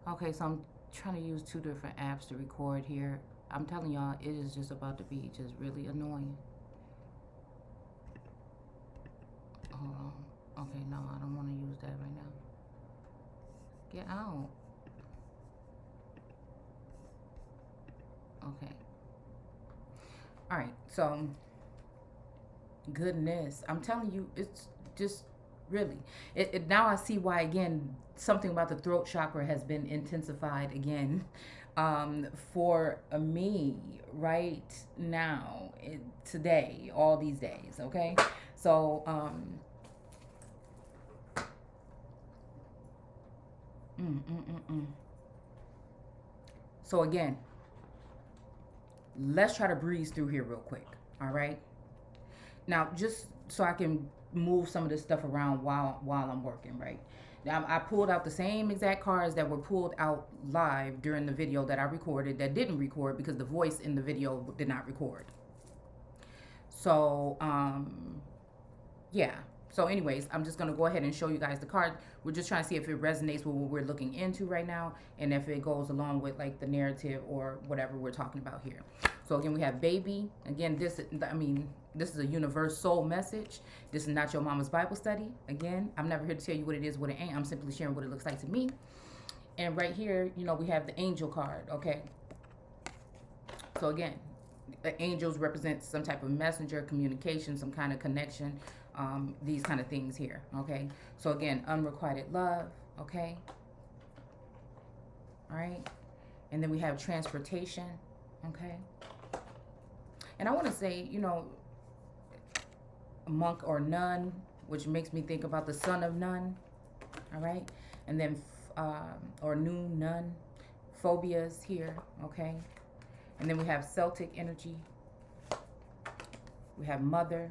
Okay, so I'm trying to use two different apps to record here. I'm telling y'all, it is just about to be just really annoying. Hold on. Okay, no, I don't want to use that right now. Get out. Okay. All right. So, goodness, I'm telling you, it's just really. Now I see why again something about the throat chakra has been intensified again, for me right now, today, all these days. Okay, so mm, mm, mm, mm. So again, let's try to breeze through here real quick. All right. Now, just so I can move some of this stuff around while I'm working, right? Now, I pulled out the same exact cards that were pulled out live during the video that I recorded that didn't record because the voice in the video did not record. So, yeah. So, anyways, I'm just gonna go ahead and show you guys the card. We're just trying to see if it resonates with what we're looking into right now, and if it goes along with like the narrative or whatever we're talking about here. So again, we have baby. Again, this is a universal message. This is not your mama's Bible study. Again, I'm never here to tell you what it is, what it ain't. I'm simply sharing what it looks like to me. And right here, we have the angel card. Okay. So again, the angels represent some type of messenger communication, some kind of connection, these kind of things here. Okay. So again, unrequited love. Okay. All right. And then we have transportation. Okay. And I want to say, monk or nun, which makes me think about the son of nun. All right. And then, or new nun, phobias here. Okay. And then we have Celtic energy. We have mother.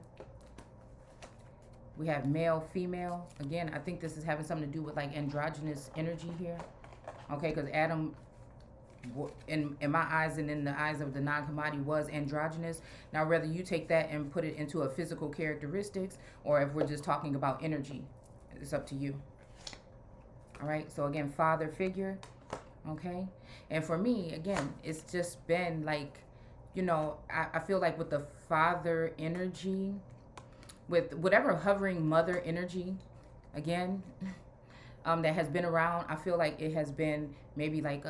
We have male, female. Again, I think this is having something to do with like androgynous energy here. Okay, because Adam, in my eyes and in the eyes of the non-commodity, was androgynous. Now, whether you take that and put it into a physical characteristics, or if we're just talking about energy, it's up to you. All right. So again, father figure. Okay. And for me, again, it's just been like, I feel like with the father energy, with whatever hovering mother energy, again, that has been around, I feel like it has been maybe like,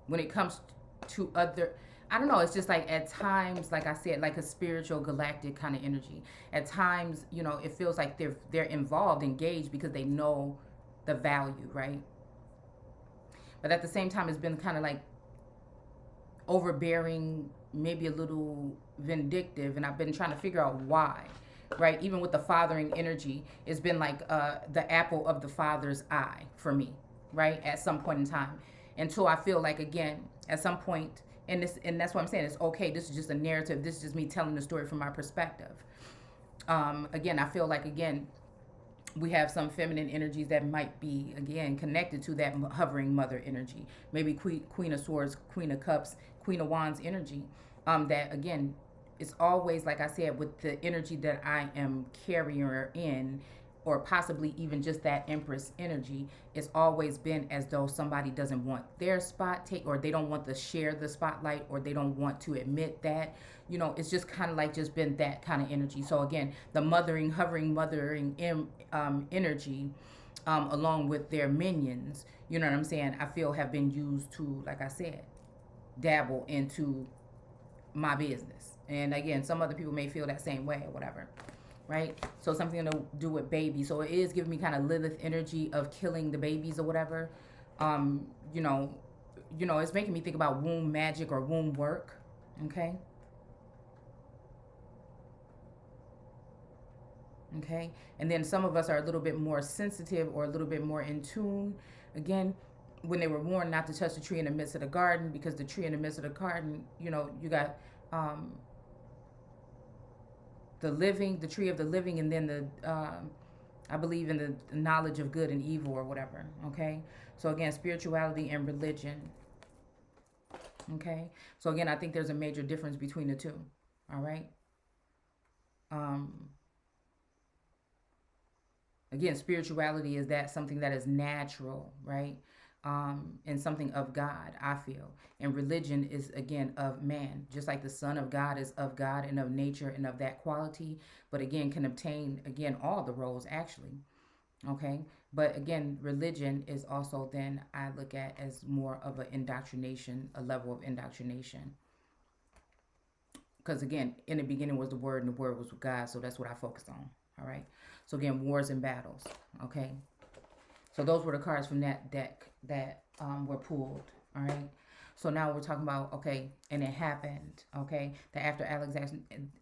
when it comes to other, I don't know, it's just like at times, like I said, like a spiritual galactic kind of energy. At times, it feels like they're involved, engaged, because they know the value, right? But at the same time, it's been kind of like overbearing, maybe a little vindictive, and I've been trying to figure out why. Right, even with the fathering energy, it's been like the apple of the father's eye for me. Right, at some point in time, until I feel like again, at some point, and that's what I'm saying. It's okay. This is just a narrative. This is just me telling the story from my perspective. Again, I feel like again, we have some feminine energies that might be again connected to that hovering mother energy. Maybe Queen of Swords, Queen of Cups, Queen of Wands energy. That again, it's always like I said with the energy that I am carrier in, or possibly even just that Empress energy. It's always been as though somebody doesn't want their spot take, or they don't want to share the spotlight, or they don't want to admit that. It's just kind of like just been that kind of energy. So again, the hovering mothering energy, along with their minions, you know what I'm saying, I feel have been used to, like I said, dabble into my business. And again, some other people may feel that same way or whatever. Right? So something to do with babies. So it is giving me kind of Lilith energy of killing the babies or whatever. Um, you know, it's making me think about womb magic or womb work. Okay. Okay. And then some of us are a little bit more sensitive or a little bit more in tune. Again, when they were warned not to touch the tree in the midst of the garden, because the tree in the midst of the garden, you got the tree of the living, and then I believe in the knowledge of good and evil or whatever. Okay. So again, spirituality and religion. Okay. So again, I think there's a major difference between the two. All right. Um, Again, spirituality is that something that is natural, right? and something of God, I feel. And religion is, again, of man, just like the Son of God is of God and of nature and of that quality, but again, can obtain, again, all the roles, actually. Okay. But again, religion is also then I look at as more of an indoctrination, a level of indoctrination. Because again, in the beginning was the Word, and the Word was with God. So that's what I focus on. All right. So again, wars and battles. Okay. So those were the cards from that deck that were pulled. All right. So now we're talking about, okay, and it happened, okay, that after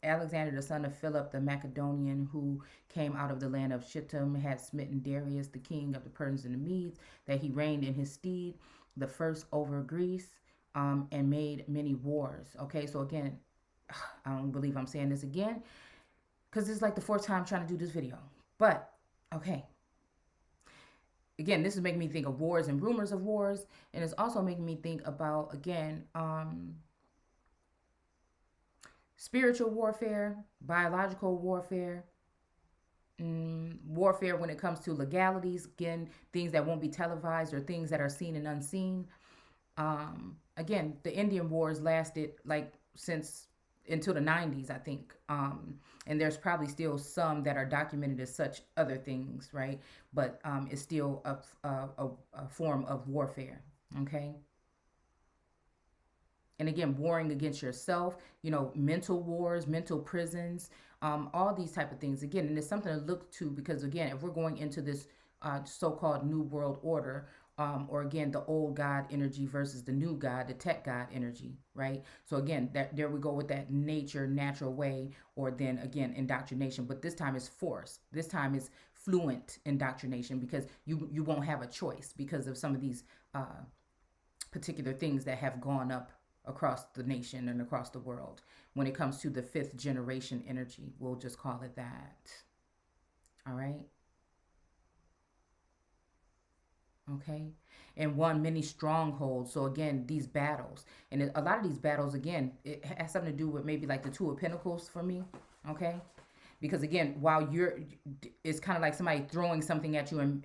Alexander, the son of Philip the Macedonian, who came out of the land of Shittim, had smitten Darius, the king of the Persians and the Medes, that he reigned in his stead, the first over Greece, and made many wars. Okay, so again, I don't believe I'm saying this again, because this is like the fourth time trying to do this video. But, okay, again, this is making me think of wars and rumors of wars, and it's also making me think about, again, spiritual warfare, biological warfare, warfare when it comes to legalities, again, things that won't be televised or things that are seen and unseen. Again, the Indian Wars lasted like since until the 90s, I think. And there's probably still some that are documented as such other things, right? But it's still a form of warfare, okay? And again, warring against yourself, mental wars, mental prisons, all these type of things. Again, and it's something to look to because, again, if we're going into this so-called New World Order, or again, the old God energy versus the new God, the tech God energy, right? So again, there we go with that natural way, or then again, indoctrination. But this time it's force. This time it's fluent indoctrination because you won't have a choice because of some of these particular things that have gone up across the nation and across the world when it comes to the fifth generation energy. We'll just call it that. All right. Okay. And won many strongholds. So again, these battles, and a lot of these battles, again, it has something to do with maybe like the Two of Pentacles for me. Okay. Because again, while it's kind of like somebody throwing something at you,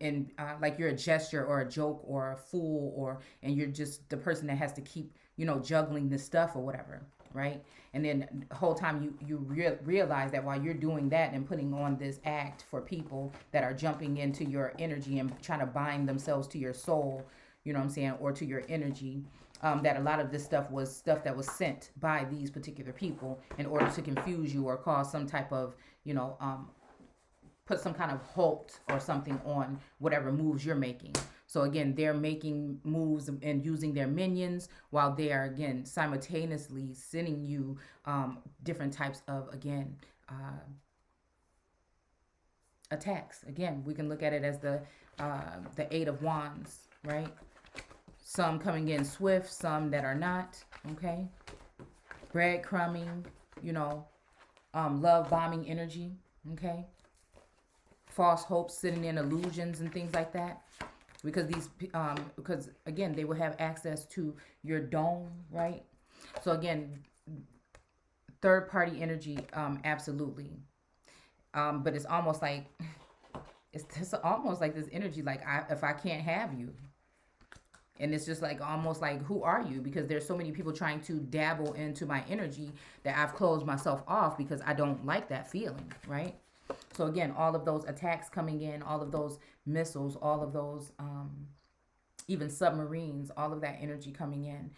and like you're a gesture or a joke or a fool, and you're just the person that has to keep juggling this stuff or whatever, right? And then the whole time you realize that while you're doing that and putting on this act for people that are jumping into your energy and trying to bind themselves to your soul, you know what I'm saying, or to your energy. That a lot of this stuff was stuff that was sent by these particular people in order to confuse you or cause some type of, put some kind of halt or something on whatever moves you're making. So again, they're making moves and using their minions while they are, again, simultaneously sending you different types of, again, attacks. Again, we can look at it as the Eight of Wands, right? Some coming in swift, some that are not, okay? Breadcrumbing, love bombing energy, okay? False hopes, sitting in illusions and things like that. Because again, they will have access to your dome, right? So again, third party energy, absolutely. But it's almost like, it's almost like this energy, like if I can't have you. And it's just like almost like, who are you? Because there's so many people trying to dabble into my energy that I've closed myself off because I don't like that feeling, right? So again, all of those attacks coming in, all of those missiles, all of those, even submarines, all of that energy coming in.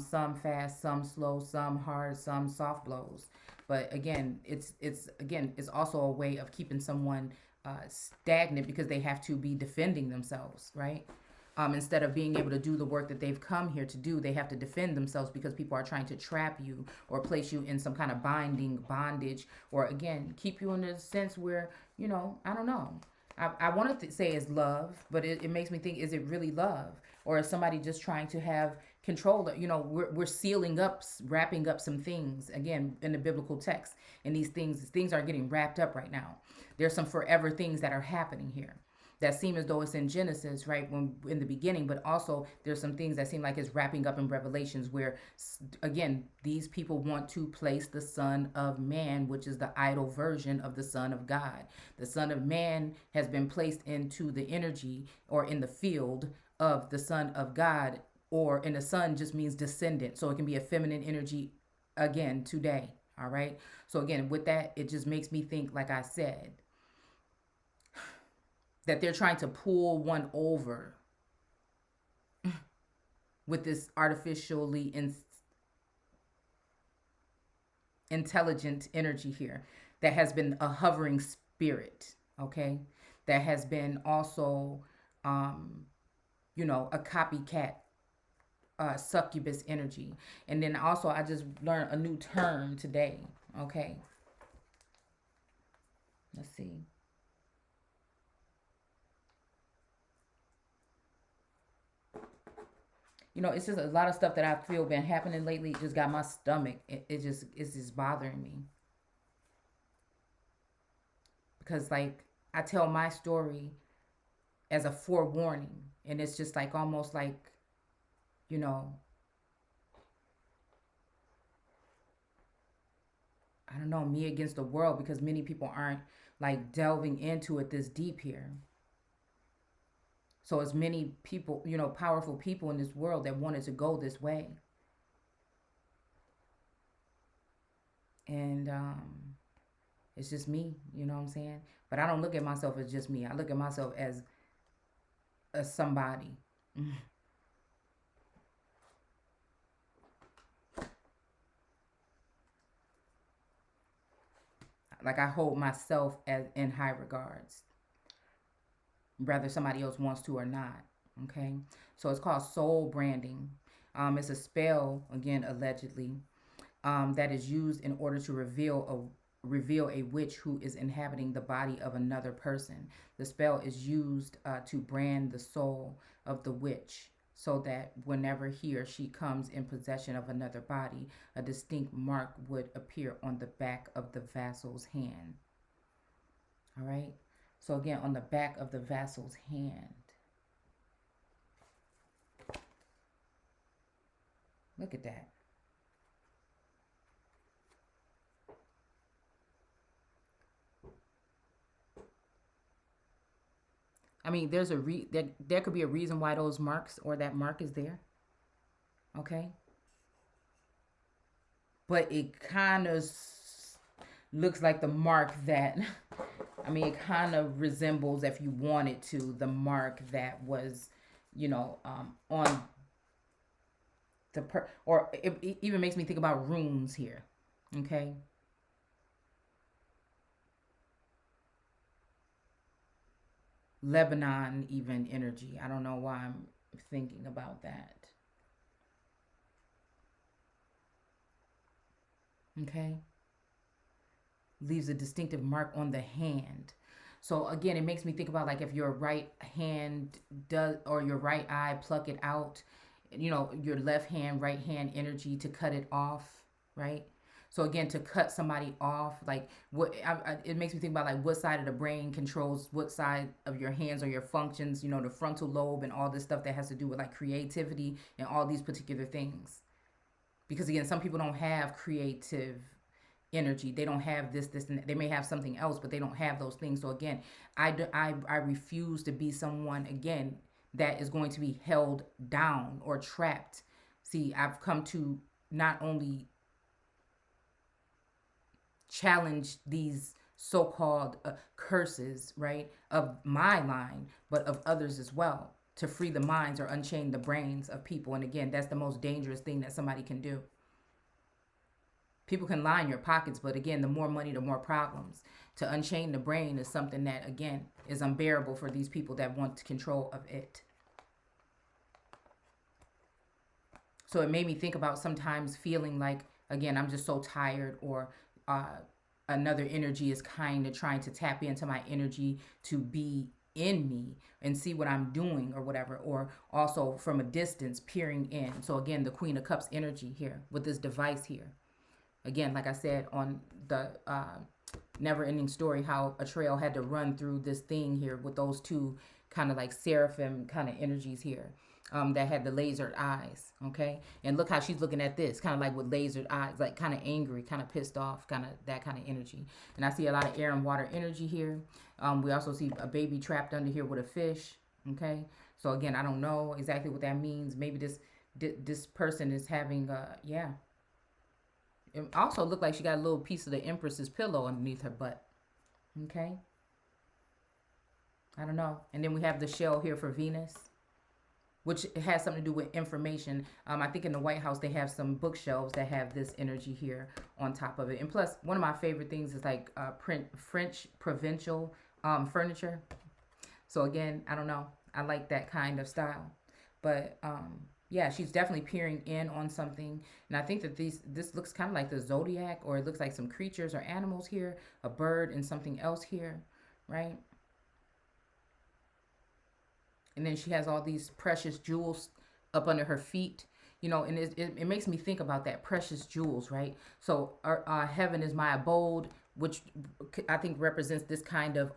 Some fast, some slow, some hard, some soft blows. But again, it's also a way of keeping someone stagnant because they have to be defending themselves, right? Instead of being able to do the work that they've come here to do, they have to defend themselves because people are trying to trap you or place you in some kind of bondage, or again, keep you in a sense where, I don't know. I want to say it's love, but it makes me think, is it really love? Or is somebody just trying to have control? We're sealing up, wrapping up some things, again, in the biblical text. And these things are getting wrapped up right now. There's some forever things that are happening here that seem as though it's in Genesis, right, when in the beginning, but also there's some things that seem like it's wrapping up in Revelations where, again, these people want to place the Son of Man, which is the idol version of the Son of God. The Son of Man has been placed into the energy or in the field of the Son of God, and the Son just means descendant. So it can be a feminine energy again today. All right. So again, with that, it just makes me think, like I said, that they're trying to pull one over with this artificially intelligent energy here that has been a hovering spirit, okay? That has been also, um, a copycat succubus energy. And then also, I just learned a new term today, okay? Let's see. It's just a lot of stuff that I feel been happening lately. It just got my stomach. It's just bothering me. Because, like, I tell my story as a forewarning. And it's just like almost like, you know, I don't know, me against the world, because many people aren't like delving into it this deep here. So, as many people, powerful people in this world that wanted to go this way. And it's just me, you know what I'm saying? But I don't look at myself as just me. I look at myself as somebody. Like, I hold myself as in high regards, whether somebody else wants to or not. Okay, so it's called soul branding. It's a spell, again, allegedly, that is used in order to reveal a witch who is inhabiting the body of another person. The spell is used to brand the soul of the witch, so that whenever he or she comes in possession of another body, a distinct mark would appear on the back of the vassal's hand. All right? So, again, on the back of the vassal's hand. Look at that. I mean, there could be a reason why those marks or that mark is there. Okay? But it kind of looks like the mark that, I mean, it kind of resembles, if you wanted to, the mark that was, on or it even makes me think about runes here. Okay? Lebanon, even energy. I don't know why I'm thinking about that. Okay? Leaves a distinctive mark on the hand. So again, it makes me think about, like, if your right hand does, or your right eye, pluck it out, your left hand, right hand energy to cut it off, right? So again, to cut somebody off, like, it makes me think about, like, what side of the brain controls what side of your hands or your functions, the frontal lobe and all this stuff that has to do with, like, creativity and all these particular things. Because again, some people don't have creative energy. They don't have this, and they may have something else, but they don't have those things. So again, I refuse to be someone, again, that is going to be held down or trapped. See, I've come to not only challenge these so-called curses, right, of my line, but of others as well, to free the minds or unchain the brains of people. And again, that's the most dangerous thing that somebody can do. People can line your pockets, but again, the more money, the more problems. To unchain the brain is something that, again, is unbearable for these people that want control of it. So it made me think about sometimes feeling like, again, I'm just so tired, or another energy is kind of trying to tap into my energy to be in me and see what I'm doing or whatever, or also from a distance peering in. So again, the Queen of Cups energy here with this device here. Again, like I said on the Never Ending Story, how a trail had to run through this thing here with those two kind of like seraphim kind of energies here, that had the lasered eyes. Okay, and look how she's looking at this, kind of like with lasered eyes, like kind of angry, kind of pissed off, kind of that kind of energy. And I see a lot of air and water energy here. We also see a baby trapped under here with a fish. Okay. So again, I don't know exactly what that means. Maybe this person is having yeah. It also looked like she got a little piece of the Empress's pillow underneath her butt. Okay. I don't know. And then we have the shell here for Venus, which has something to do with information. I think in the White House they have some bookshelves that have this energy here on top of it. And plus, one of my favorite things is like French provincial furniture. So again, I don't know. I like that kind of style. But yeah, she's definitely peering in on something. And I think that this looks kind of like the zodiac, or it looks like some creatures or animals here, a bird and something else here, right? And then she has all these precious jewels up under her feet, you know, and it makes me think about that precious jewels, right? So heaven is my abode, which I think represents this kind of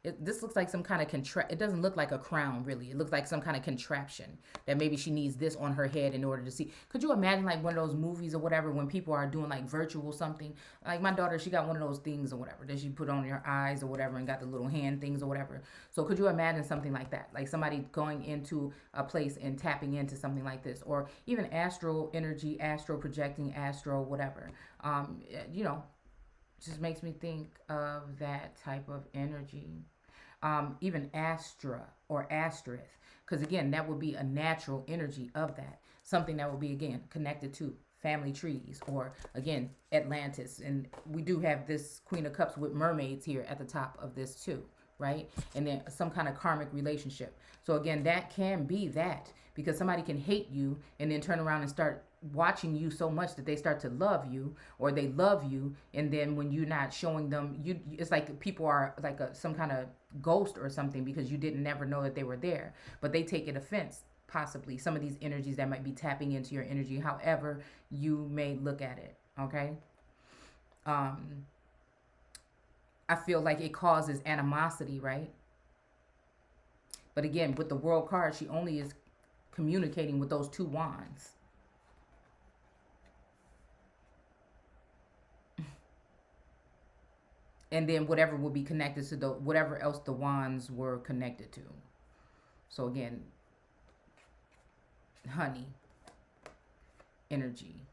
this looks like some kind of it doesn't look like a crown, really. It looks like some kind of contraption that maybe she needs this on her head in order to see. Could you imagine like one of those movies or whatever when people are doing like virtual something? Like my daughter, she got one of those things or whatever that she put on her eyes or whatever and got the little hand things or whatever. So could you imagine something like that? Like somebody going into a place and tapping into something like this, or even astral energy, astral projecting, astral whatever. You know, just makes me think of that type of energy. Even Astra or Asterith, because again, that would be a natural energy of that. Something that would be, again, connected to family trees, or again, Atlantis. And we do have this Queen of Cups with mermaids here at the top of this too, right? And then some kind of karmic relationship. So again, that can be that, because somebody can hate you and then turn around and start watching you so much that they start to love you, or they love you, and then when you're not showing them, it's like people are like some kind of ghost or something, because you didn't never know that they were there, but they take it offense, possibly some of these energies that might be tapping into your energy, however you may look at it. Okay. I feel like it causes animosity, right? But again, with the World card, she only is communicating with those two wands. And then whatever will be connected to the whatever else the wands were connected to. So again, honey, energy,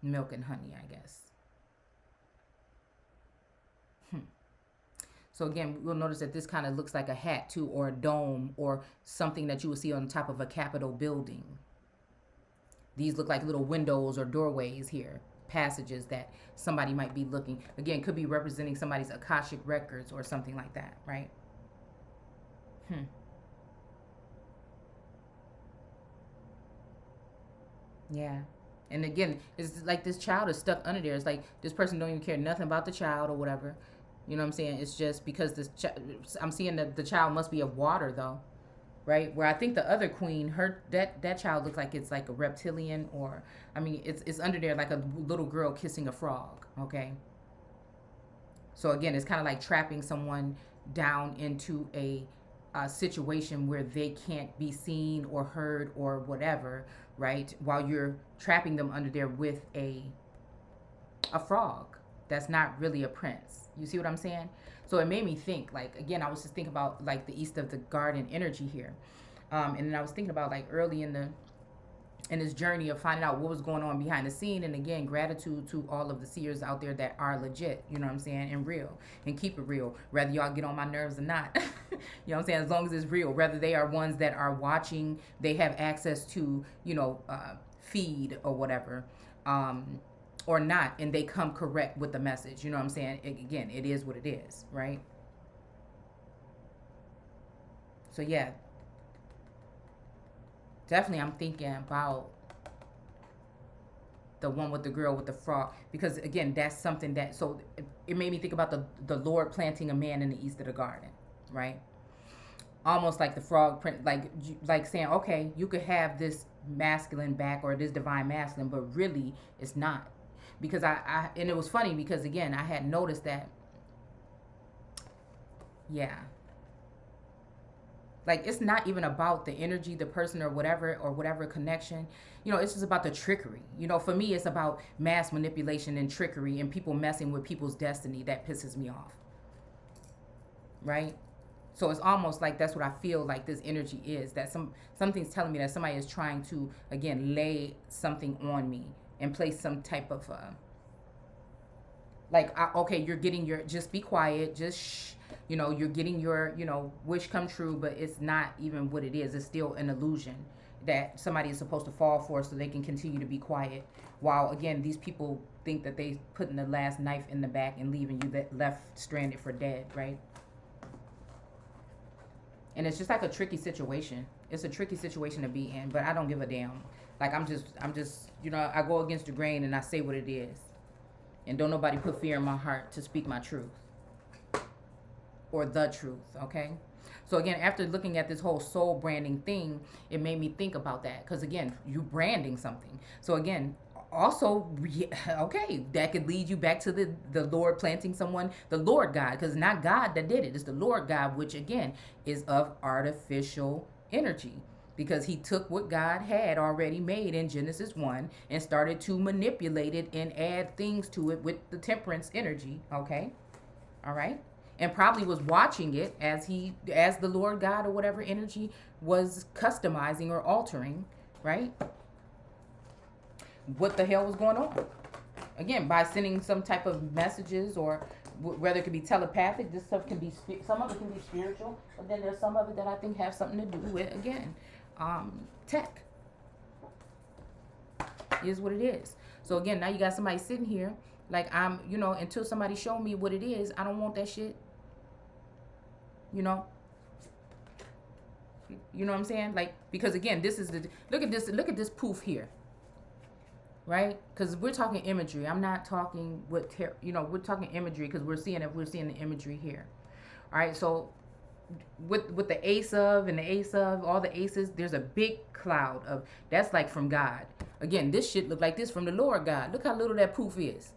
milk and honey, I guess. So again, we'll notice that this kind of looks like a hat too, or a dome, or something that you would see on top of a Capitol building. These look like little windows or doorways here, passages that somebody might be looking. Again, could be representing somebody's Akashic records or something like that, right? Yeah. And again, it's like this child is stuck under there. It's like this person don't even care nothing about the child or whatever. You know what I'm saying? It's just because I'm seeing that the child must be of water though, right? Where I think the other queen, her that child looks like it's like a reptilian, or I mean, it's under there like a little girl kissing a frog. Okay. So again, it's kind of like trapping someone down into a situation where they can't be seen or heard or whatever, right? While you're trapping them under there with a frog that's not really a prince. You see what I'm saying? So it made me think, like, again, I was just thinking about like the East of the Garden energy here. And then I was thinking about like early in this journey of finding out what was going on behind the scene. And again, gratitude to all of the seers out there that are legit, you know what I'm saying, and real, and keep it real, whether y'all get on my nerves or not. You know what I'm saying? As long as it's real, whether they are ones that are watching, they have access to, you know, feed or whatever, or not, and they come correct with the message, you know what I'm saying? Again, it is what it is, right? So yeah, definitely I'm thinking about the one with the girl with the frog, because again, that's something that, so it made me think about the Lord planting a man in the East of the Garden, right? Almost like the frog print, like saying, okay, you could have this masculine back or this divine masculine, but really it's not. Because I and it was funny because again, I had noticed that, yeah, like it's not even about the energy, the person or whatever connection. You know, it's just about the trickery. You know, for me, it's about mass manipulation and trickery and people messing with people's destiny that pisses me off. Right? So it's almost like that's what I feel like this energy is, that something's telling me that somebody is trying to, again, lay something on me and place some type of okay, you're getting your, just be quiet, just shh, you're getting your, wish come true, but it's not even what it is. It's still an illusion that somebody is supposed to fall for so they can continue to be quiet, while again these people think that they putting the last knife in the back and leaving you left stranded for dead, right? And it's just like a tricky situation. It's a tricky situation to be in, but I don't give a damn. Like I'm just I go against the grain and I say what it is. And don't nobody put fear in my heart to speak my truth. Or the truth, okay? So again, after looking at this whole soul branding thing, it made me think about that. Because again, you branding something. So again, also, okay, that could lead you back to the Lord planting someone, the Lord God, because it's not God that did it. It's the Lord God, which again is of artificial energy, because he took what God had already made in Genesis 1 and started to manipulate it and add things to it with the temperance energy, okay? All right? And probably was watching it as the Lord God or whatever energy was customizing or altering, right? What the hell was going on? Again, by sending some type of messages, or whether it could be telepathic. This stuff can be, some of it can be spiritual, but then there's some of it that I think have something to do with, again, tech. Is what it is. So again, now you got somebody sitting here like, I'm, until somebody show me what it is, I don't want that shit. You know what I'm saying? Like, because again, this is look at this poof here. Right? Because we're talking imagery. I'm not talking we're talking imagery, because we're seeing the imagery here. All right, so with the ace of and the ace of, all the aces, there's a big cloud of, that's like from God. Again, this shit look like this from the Lord God. Look how little that poof is.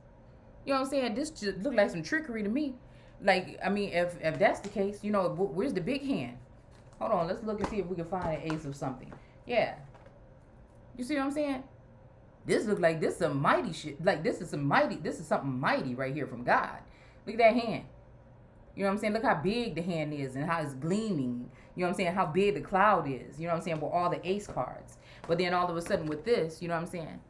You know what I'm saying? This just look like some trickery to me. Like, I mean, if that's the case, where's the big hand? Hold on, let's look and see if we can find an ace of something. Yeah. You see what I'm saying? This look like this is some mighty shit. Like, this is something mighty right here from God. Look at that hand. You know what I'm saying? Look how big the hand is and how it's gleaming. You know what I'm saying? How big the cloud is. You know what I'm saying? With all the ace cards. But then all of a sudden with this, you know what I'm saying?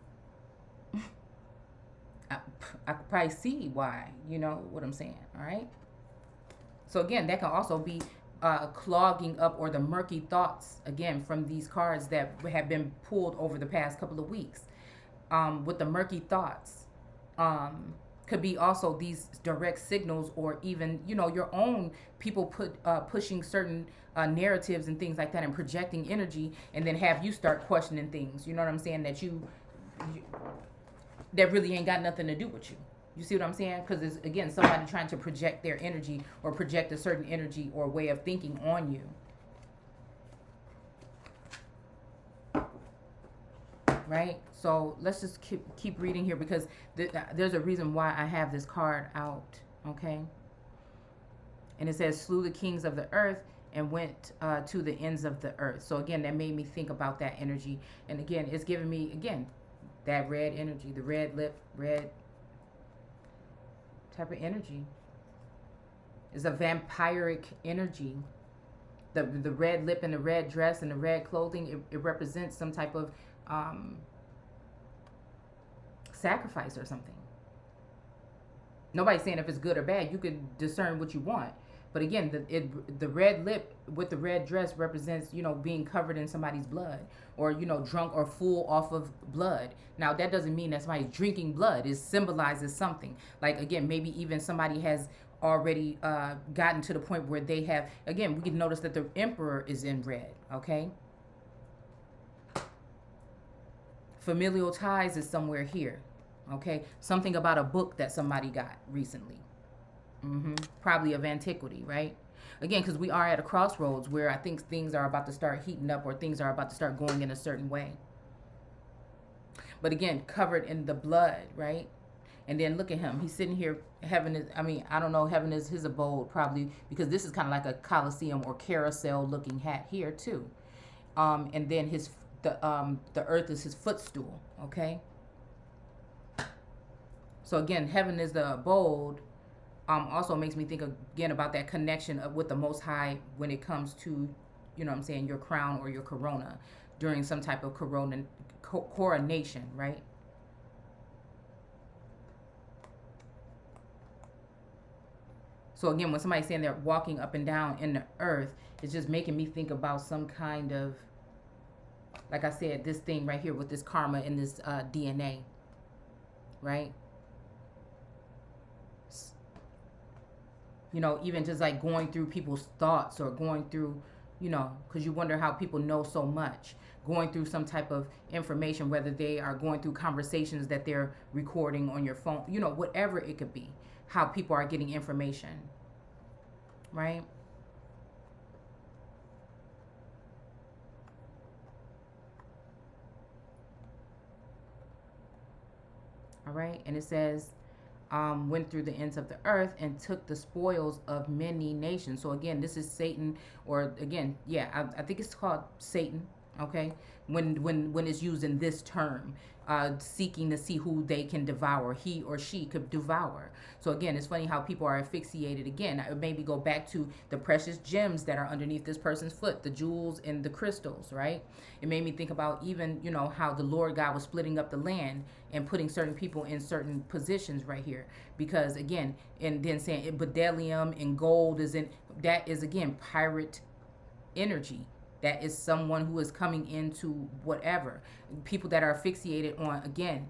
I could probably see why, you know what I'm saying, all right? So again, that can also be clogging up, or the murky thoughts, again, from these cards that have been pulled over the past couple of weeks. With the murky thoughts, could be also these direct signals, or even, your own people pushing certain narratives and things like that and projecting energy, and then have you start questioning things, you know what I'm saying, that that really ain't got nothing to do with you. You see what I'm saying? Because it's, again, somebody trying to project their energy or project a certain energy or way of thinking on you. Right? So let's just keep reading here, because there's a reason why I have this card out. Okay? And it says, slew the kings of the earth and went to the ends of the earth. So again, that made me think about that energy. And again, it's giving me, again, that red energy, the red lip, red type of energy. Is a vampiric energy. The red lip and the red dress and the red clothing, it represents some type of sacrifice or something. Nobody's saying if it's good or bad. You could discern what you want. But again, the red lip with the red dress represents, being covered in somebody's blood, or, drunk or full off of blood. Now, that doesn't mean that somebody's drinking blood. It symbolizes something. Like, again, maybe even somebody has already gotten to the point where they have, again, we can notice that the emperor is in red, okay? Familial ties is somewhere here, okay? Something about a book that somebody got recently. Probably of antiquity, right? Again, because we are at a crossroads where I think things are about to start heating up, or things are about to start going in a certain way. But again, covered in the blood, right? And then look at him. He's sitting here. Heaven is, I don't know, heaven is his abode, probably, because this is kind of like a Colosseum or carousel looking hat here too. And then the earth is his footstool, okay? So again, heaven is the abode. also makes me think again about that connection with the Most High when it comes to, you know what I'm saying, your crown or your corona during some type of coronation, right? So again, when somebody's saying they're walking up and down in the earth, it's just making me think about some kind of, like I said, this thing right here with this karma and this DNA, right? You know, even just like going through people's thoughts or going through, you know, because you wonder how people know so much, going through some type of information, whether they are going through conversations that they're recording on your phone, you know, whatever it could be, how people are getting information, right? All right. And it says, went through the ends of the earth and took the spoils of many nations. So again, this is Satan, or again, yeah, I think it's called Satan. Okay, when it's used in this term, seeking to see who they can devour, he or she could devour. So again, it's funny how people are asphyxiated. Again, maybe go back to the precious gems that are underneath this person's foot, the jewels and the crystals, right? It made me think about even, you know, how the Lord God was splitting up the land and putting certain people in certain positions right here, because again, and then saying bdellium and gold is in, that is again pirate energy. That is someone who is coming into whatever. People that are asphyxiated on, again,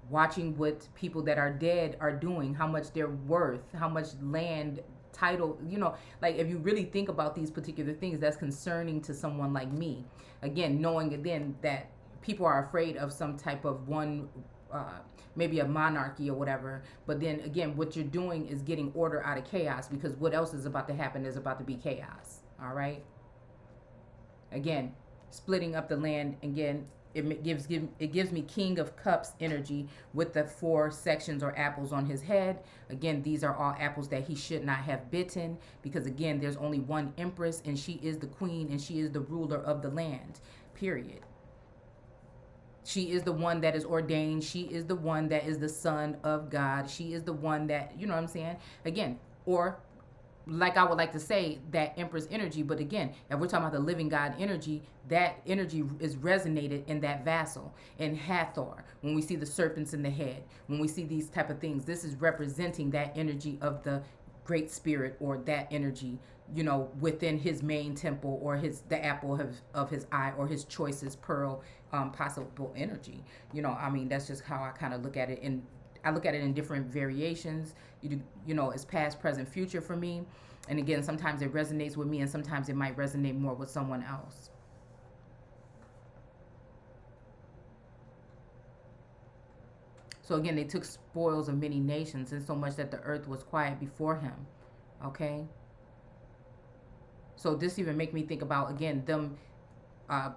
watching what people that are dead are doing, how much they're worth, how much land, title, you know, like if you really think about these particular things, that's concerning to someone like me. Again, knowing again that people are afraid of some type of one, maybe a monarchy or whatever, but then again, what you're doing is getting order out of chaos, because what else is about to happen is about to be chaos. All right. Again, splitting up the land. Again, it gives me King of Cups energy with the 4 sections or apples on his head. Again, these are all apples that he should not have bitten, because again, there's only one empress, and she is the queen, and she is the ruler of the land. Period. She is the one that is ordained. She is the one that is the son of God. She is the one that, you know what I'm saying? Again, or like I would like to say, that Empress energy, but again, if we're talking about the living God energy, that energy is resonated in that vassal, in Hathor. When we see the serpents in the head, when we see these type of things, this is representing that energy of the Great Spirit, or that energy, you know, within his main temple, or the apple of his eye, or his choicest pearl, possible energy. You know, I mean, that's just how I kind of look at it. And I look at it in different variations. You know, it's past, present, future for me. And again, sometimes it resonates with me, and sometimes it might resonate more with someone else. So again, they took spoils of many nations, and so much that the earth was quiet before him. Okay. So this even make me think about, again, them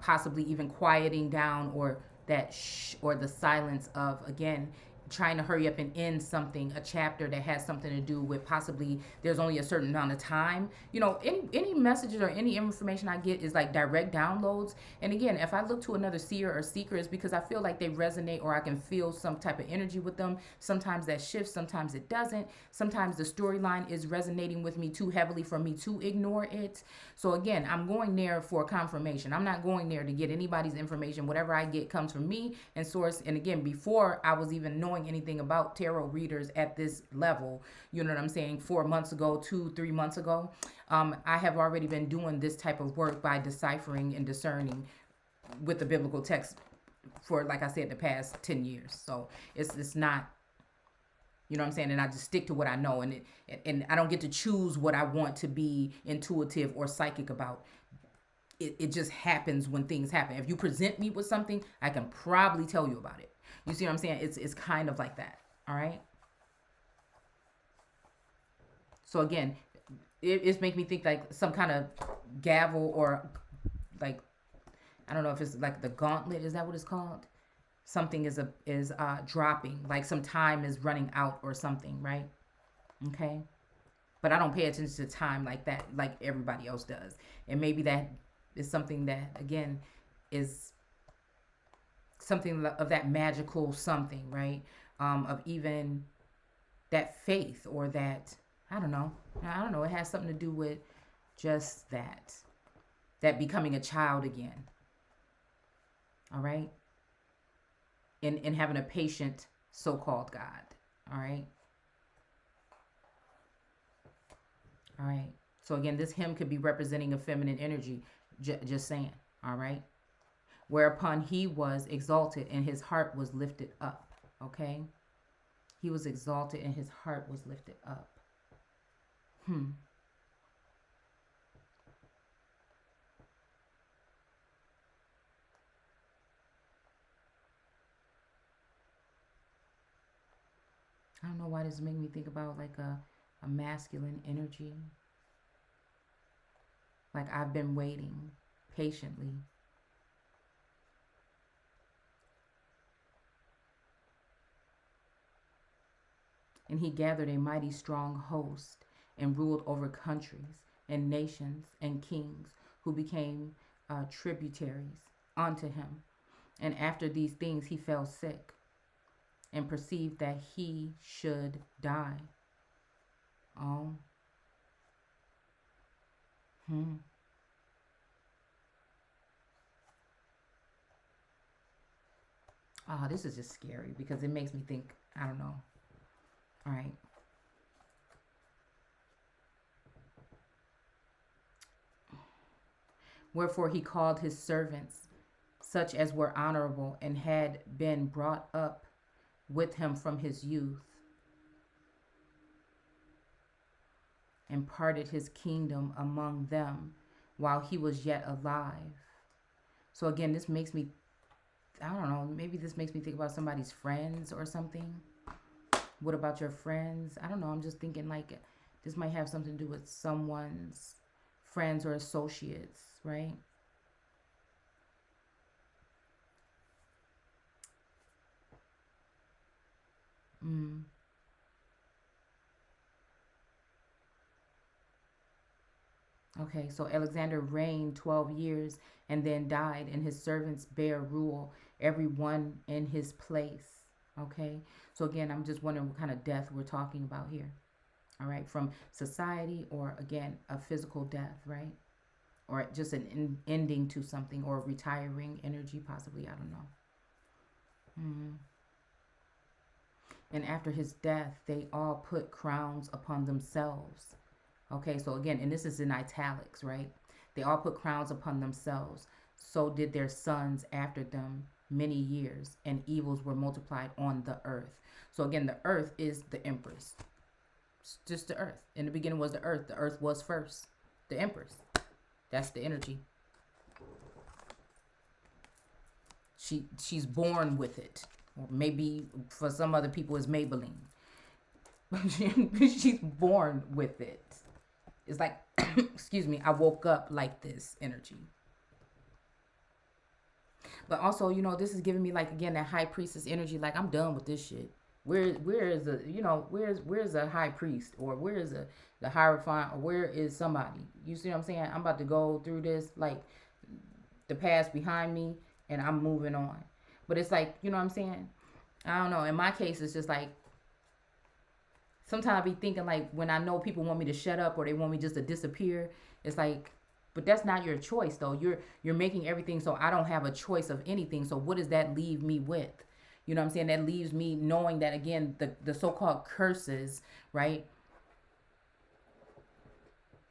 possibly even quieting down, or that or the silence of, again, trying to hurry up and end something, a chapter that has something to do with possibly there's only a certain amount of time. You know, any messages or any information I get is like direct downloads. And again, if I look to another seer or seeker, it's because I feel like they resonate, or I can feel some type of energy with them. Sometimes that shifts, sometimes it doesn't. Sometimes the storyline is resonating with me too heavily for me to ignore it. So again, I'm going there for confirmation. I'm not going there to get anybody's information. Whatever I get comes from me and source. And again, before I was even knowing anything about tarot readers at this level, you know what I'm saying, 4 months ago, 2-3 months ago, I have already been doing this type of work by deciphering and discerning with the biblical text for, like I said, the past 10 years. So it's not, you know what I'm saying, and I just stick to what I know, and I don't get to choose what I want to be intuitive or psychic about. It just happens when things happen. If you present me with something, I can probably tell you about it. You see what I'm saying? It's kind of like that. All right. So again, it's make me think like some kind of gavel, or like, I don't know if it's like the gauntlet. Is that what it's called? Something is dropping, like some time is running out or something, right? Okay. But I don't pay attention to time like that, like everybody else does. And maybe that is something that, again, is something of that magical something, right? Of even that faith, or that, I don't know. I don't know. It has something to do with just that becoming a child again. All right. And having a patient so-called God. All right. All right. So again, this hymn could be representing a feminine energy. Just saying. All right. Whereupon he was exalted and his heart was lifted up. Okay. He was exalted and his heart was lifted up. I don't know why this made me think about like a masculine energy. Like I've been waiting patiently. And he gathered a mighty strong host and ruled over countries and nations and kings who became tributaries unto him. And after these things he fell sick and perceived that he should die. Oh. Oh, this is just scary because it makes me think, I don't know. All right. Wherefore he called his servants, such as were honorable and had been brought up with him from his youth, and parted his kingdom among them while he was yet alive. So again, this makes me, I don't know, maybe this makes me think about somebody's friends or something. What about your friends? I don't know. I'm just thinking like this might have something to do with someone's friends or associates, right? Okay, so Alexander reigned 12 years and then died, and his servants bear rule, every one in his place. Okay, so again, I'm just wondering what kind of death we're talking about here. All right, from society, or again, a physical death, right? Or just an ending to something, or retiring energy, possibly. I don't know. And after his death, they all put crowns upon themselves. Okay, so again, and this is in italics, right? They all put crowns upon themselves. So did their sons after them many years, and evils were multiplied on the earth. So again, the earth is the empress. It's just the earth. In the beginning was the earth. The earth was first. The empress. That's the energy. She's born with it. Or maybe for some other people it's Maybelline. She's born with it. It's like, excuse me, I woke up like this energy. But also, this is giving me like again that high priestess energy. Like I'm done with this shit. Where is the where's a high priest, or where is the hierophant, or where is somebody? You see what I'm saying? I'm about to go through this, like the past behind me, and I'm moving on. But it's like, you know what I'm saying? I don't know. In my case, it's just like sometimes I be thinking like when I know people want me to shut up or they want me just to disappear, it's like, but that's not your choice though. You're making everything so I don't have a choice of anything. So what does that leave me with? You know what I'm saying? That leaves me knowing that again, the so-called curses, right?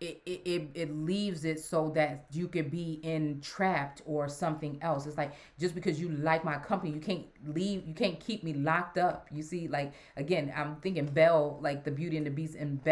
It leaves it so that you could be entrapped or something else. It's like just because you like my company, you can't keep me locked up. You see, like again, I'm thinking Belle, like the Beauty and the Beast, and Belle